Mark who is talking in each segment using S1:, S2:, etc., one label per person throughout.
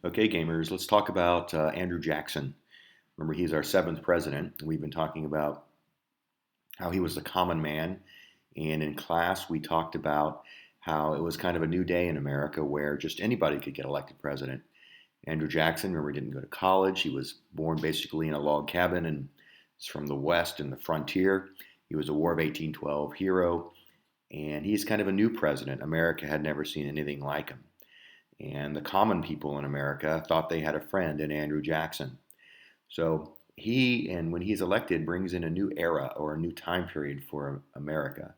S1: Okay, gamers, let's talk about Andrew Jackson. Remember, he's our seventh president. And we've been talking about how he was the common man. And in class, we talked about how it was kind of a new day in America where just anybody could get elected president. Andrew Jackson, remember, didn't go to college. He was born basically in a log cabin and is from the West and the frontier. He was a War of 1812 hero. And he's kind of a new president. America had never seen anything like him. And the common people in America thought they had a friend in Andrew Jackson. So and when he's elected, brings in a new era or a new time period for America.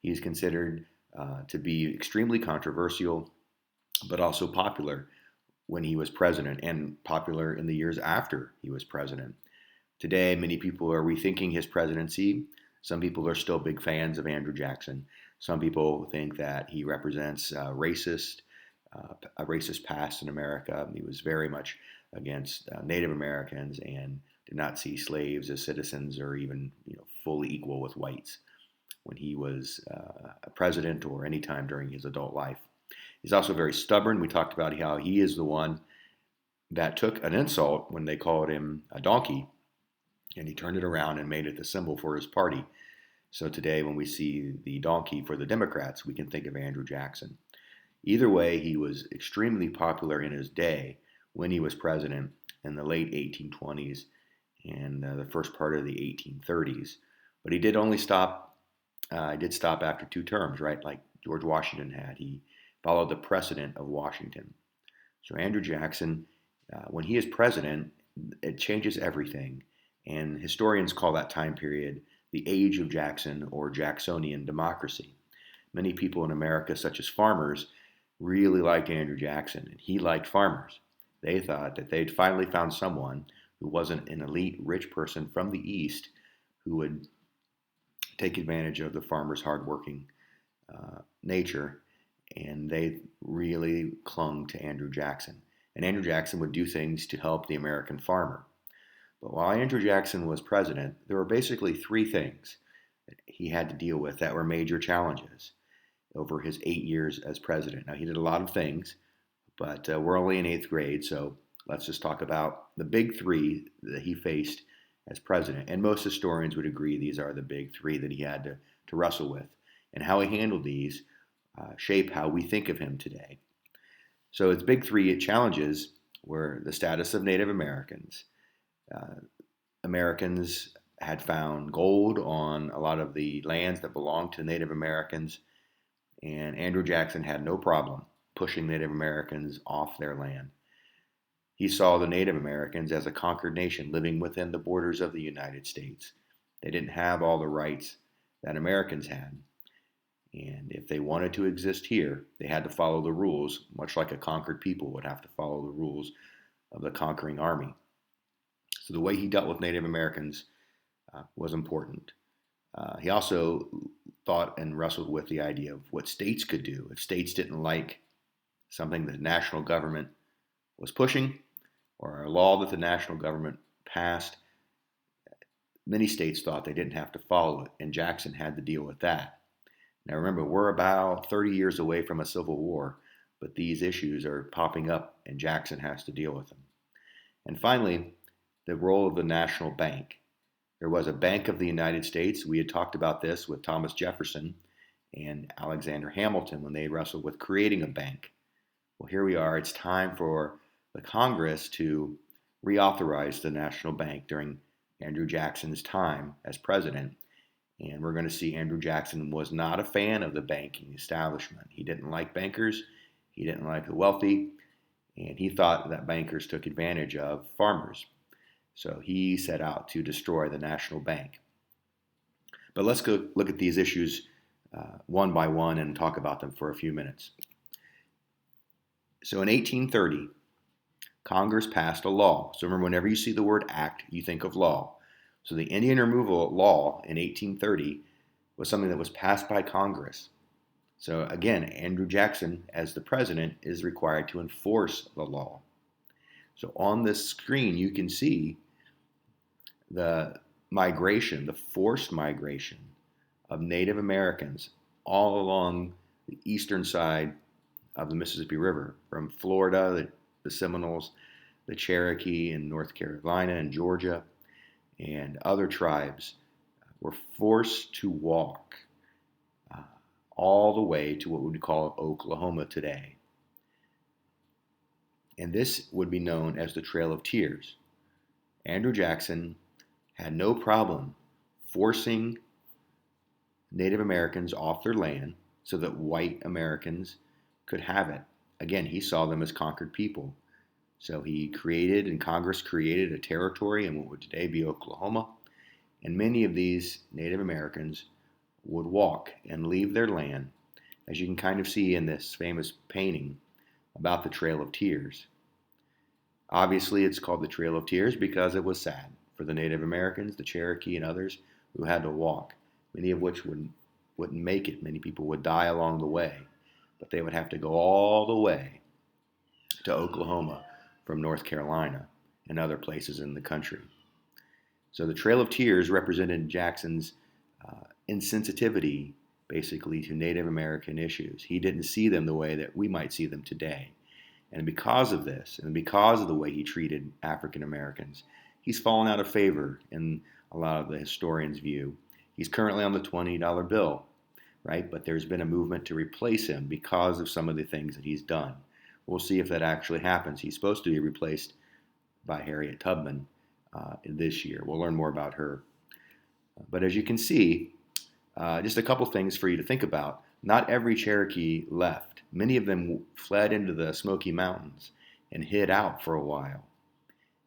S1: He's considered to be extremely controversial, but also popular when he was president and popular in the years after he was president. Today, many people are rethinking his presidency. Some people are still big fans of Andrew Jackson. Some people think that he represents a racist past in America. He was very much against Native Americans and did not see slaves as citizens or even fully equal with whites when he was a president or any time during his adult life. He's also very stubborn. We talked about how he is the one that took an insult when they called him a donkey, and he turned it around and made it the symbol for his party. So today, when we see the donkey for the Democrats, we can think of Andrew Jackson. Either way, he was extremely popular in his day when he was president in the late 1820s and the first part of the 1830s. But he did only stop. Did stop after two terms, right? Like George Washington had. He followed the precedent of Washington. So Andrew Jackson, when he is president, it changes everything. And historians call that time period the Age of Jackson or Jacksonian Democracy. Many people in America, such as farmers, really liked Andrew Jackson, and he liked farmers. They thought that they'd finally found someone who wasn't an elite rich person from the East who would take advantage of the farmers' hardworking nature, and they really clung to Andrew Jackson. And Andrew Jackson would do things to help the American farmer. But while Andrew Jackson was president, there were basically three things that he had to deal with that were major challenges over his 8 years as president. Now, he did a lot of things, but we're only in eighth grade, so let's just talk about the big three that he faced as president. And most historians would agree these are the big three that he had to wrestle with. And how he handled these shape how we think of him today. So his big three challenges were the status of Native Americans. Americans had found gold on a lot of the lands that belonged to Native Americans, and Andrew Jackson had no problem pushing Native Americans off their land. He saw the Native Americans as a conquered nation living within the borders of the United States. They didn't have all the rights that Americans had. And if they wanted to exist here, they had to follow the rules, much like a conquered people would have to follow the rules of the conquering army. So the way he dealt with Native Americans was important. He also thought and wrestled with the idea of what states could do. If states didn't like something that the national government was pushing or a law that the national government passed, many states thought they didn't have to follow it, and Jackson had to deal with that. Now remember, we're about 30 years away from a civil war, but these issues are popping up and Jackson has to deal with them. And finally, the role of the national bank. There was a Bank of the United States. We had talked about this with Thomas Jefferson and Alexander Hamilton when they wrestled with creating a bank. Well, here we are. It's time for the Congress to reauthorize the national bank during Andrew Jackson's time as president. And we're going to see Andrew Jackson was not a fan of the banking establishment. He didn't like bankers. He didn't like the wealthy. And he thought that bankers took advantage of farmers. So he set out to destroy the national bank. But let's go look at these issues one by one and talk about them for a few minutes. So in 1830, Congress passed a law. So remember, whenever you see the word act, you think of law. So the Indian removal law in 1830 was something that was passed by Congress. So again, Andrew Jackson, as the president, is required to enforce the law. So on this screen, you can see the migration, the forced migration of Native Americans all along the eastern side of the Mississippi River, from Florida, the Seminoles, the Cherokee in North Carolina and Georgia, and other tribes were forced to walk uh, all the way to what we would call Oklahoma today. And this would be known as the Trail of Tears. Andrew Jackson had no problem forcing Native Americans off their land so that white Americans could have it. Again, he saw them as conquered people. So he created, and Congress created, a territory in what would today be Oklahoma. And many of these Native Americans would walk and leave their land, as you can kind of see in this famous painting about the Trail of Tears. Obviously, it's called the Trail of Tears because it was sad for the Native Americans, the Cherokee, and others who had to walk, many of which wouldn't make it. Many people would die along the way, but they would have to go all the way to Oklahoma from North Carolina and other places in the country. So the Trail of Tears represented Jackson's insensitivity, basically, to Native American issues. He didn't see them the way that we might see them today. And because of this, and because of the way he treated African Americans, he's fallen out of favor in a lot of the historians' view. He's currently on the $20 bill, right? But there's been a movement to replace him because of some of the things that he's done. We'll see if that actually happens. He's supposed to be replaced by Harriet Tubman this year. We'll learn more about her. But as you can see, just a couple things for you to think about. Not every Cherokee left. Many of them fled into the Smoky Mountains and hid out for a while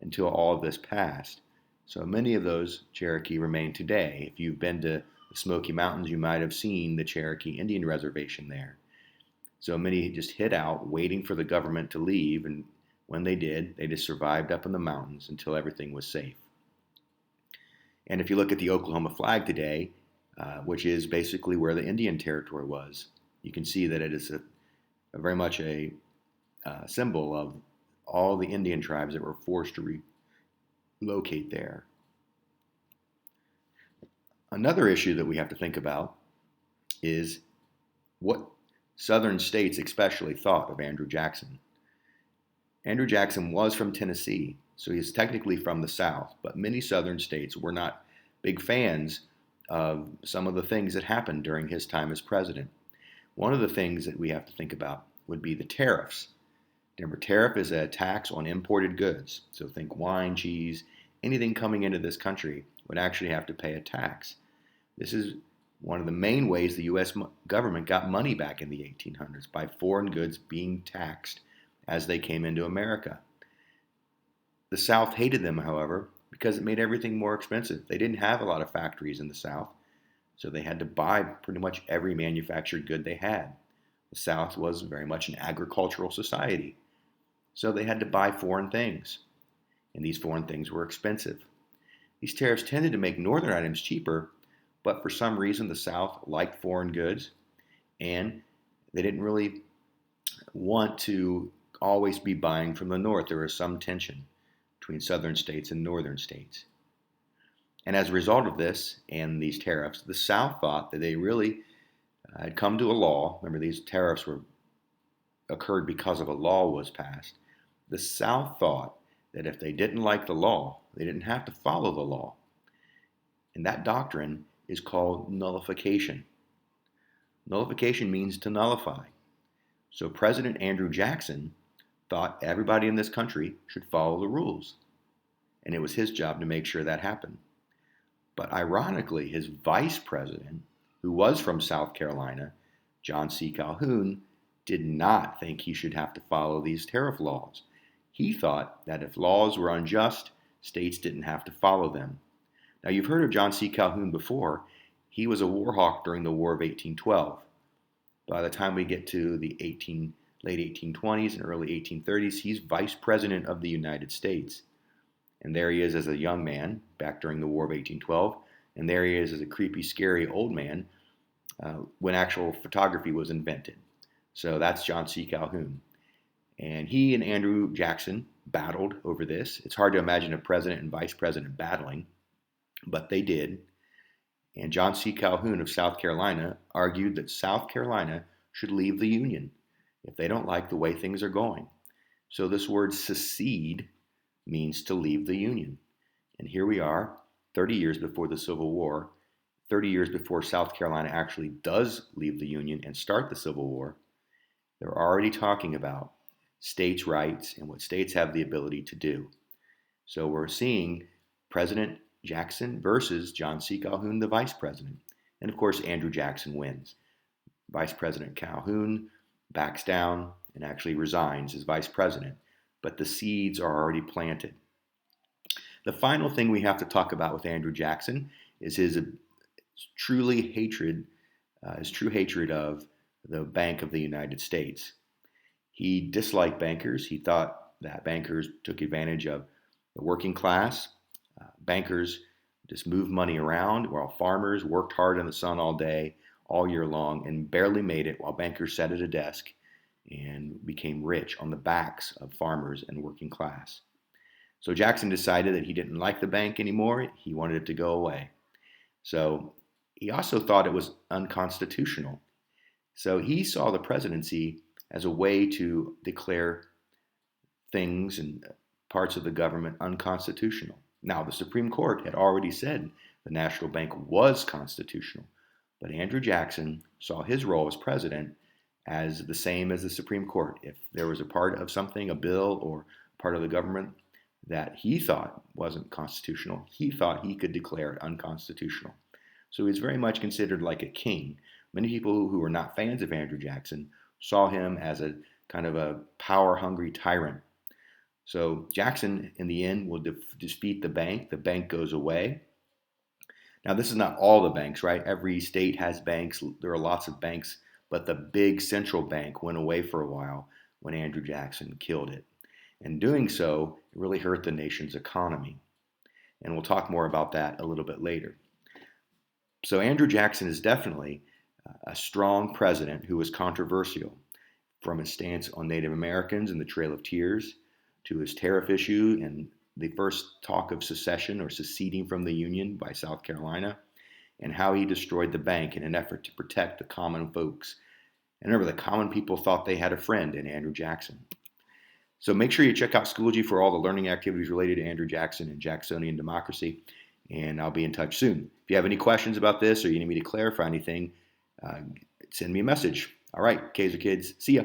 S1: until all of this passed. So many of those Cherokee remain today. If you've been to the Smoky Mountains, you might have seen the Cherokee Indian Reservation there. So many just hid out, waiting for the government to leave, and when they did, they just survived up in the mountains until everything was safe. And if you look at the Oklahoma flag today, which is basically where the Indian Territory was, you can see that it is very much a symbol of all the Indian tribes that were forced to relocate there. Another issue that we have to think about is what Southern states especially thought of Andrew Jackson. Andrew Jackson was from Tennessee, so he's technically from the South, but many Southern states were not big fans of some of the things that happened during his time as president. One of the things that we have to think about would be the tariffs. Remember, tariff is a tax on imported goods. So think wine, cheese, anything coming into this country would actually have to pay a tax. This is one of the main ways the U.S. government got money back in the 1800s, by foreign goods being taxed as they came into America. The South hated them, however, because it made everything more expensive. They didn't have a lot of factories in the South, so they had to buy pretty much every manufactured good they had. The South was very much an agricultural society, so they had to buy foreign things, and these foreign things were expensive. These tariffs tended to make northern items cheaper, but for some reason the South liked foreign goods, and they didn't really want to always be buying from the North. There was some tension between southern states and northern states. And as a result of this and these tariffs, the South thought that they really had come to a law. Remember, these tariffs occurred because of a law was passed. The South thought that if they didn't like the law, they didn't have to follow the law. And that doctrine is called nullification. Nullification means to nullify. So President Andrew Jackson thought everybody in this country should follow the rules. And it was his job to make sure that happened. But ironically, his vice president, who was from South Carolina, John C. Calhoun, did not think he should have to follow these tariff laws. He thought that if laws were unjust, states didn't have to follow them. Now, you've heard of John C. Calhoun before. He was a war hawk during the War of 1812. By the time we get to the late 1820s and early 1830s, he's vice president of the United States. And there he is as a young man back during the War of 1812. And there he is as a creepy, scary old man when actual photography was invented. So that's John C. Calhoun. And he and Andrew Jackson battled over this. It's hard to imagine a president and vice president battling, but they did. And John C. Calhoun of South Carolina argued that South Carolina should leave the Union if they don't like the way things are going. So this word secede means to leave the Union. And here we are, 30 years before the Civil War, 30 years before South Carolina actually does leave the Union and start the Civil War. They're already talking about states' rights and what states have the ability to do. So we're seeing President Jackson versus John C. Calhoun, the vice president. And of course, Andrew Jackson wins. Vice President Calhoun backs down and actually resigns as vice president, but the seeds are already planted. The final thing we have to talk about with Andrew Jackson is his true hatred of the Bank of the United States. He disliked bankers. He thought that bankers took advantage of the working class. Bankers just moved money around while farmers worked hard in the sun all day, all year long, and barely made it while bankers sat at a desk and became rich on the backs of farmers and working class. So Jackson decided that he didn't like the bank anymore. He wanted it to go away. So he also thought it was unconstitutional. So he saw the presidency as a way to declare things and parts of the government unconstitutional. Now, the Supreme Court had already said the National Bank was constitutional, but Andrew Jackson saw his role as president as the same as the Supreme Court. If there was a part of something, a bill or part of the government that he thought wasn't constitutional, he thought he could declare it unconstitutional. So he was very much considered like a king. Many people who were not fans of Andrew Jackson saw him as a kind of a power-hungry tyrant. So Jackson, in the end, will defeat the bank. The bank goes away. Now, this is not all the banks, right? Every state has banks. There are lots of banks, but the big central bank went away for a while when Andrew Jackson killed it. And doing so, it really hurt the nation's economy. And we'll talk more about that a little bit later. So Andrew Jackson is definitely a strong president who was controversial, from his stance on Native Americans and the Trail of Tears to his tariff issue and the first talk of secession or seceding from the Union by South Carolina, and how he destroyed the bank in an effort to protect the common folks. And remember, the common people thought they had a friend in Andrew Jackson. So make sure you check out Schoology for all the learning activities related to Andrew Jackson and Jacksonian Democracy, and I'll be in touch soon. If you have any questions about this or you need me to clarify anything, send me a message. All right, Kaiser kids, see ya.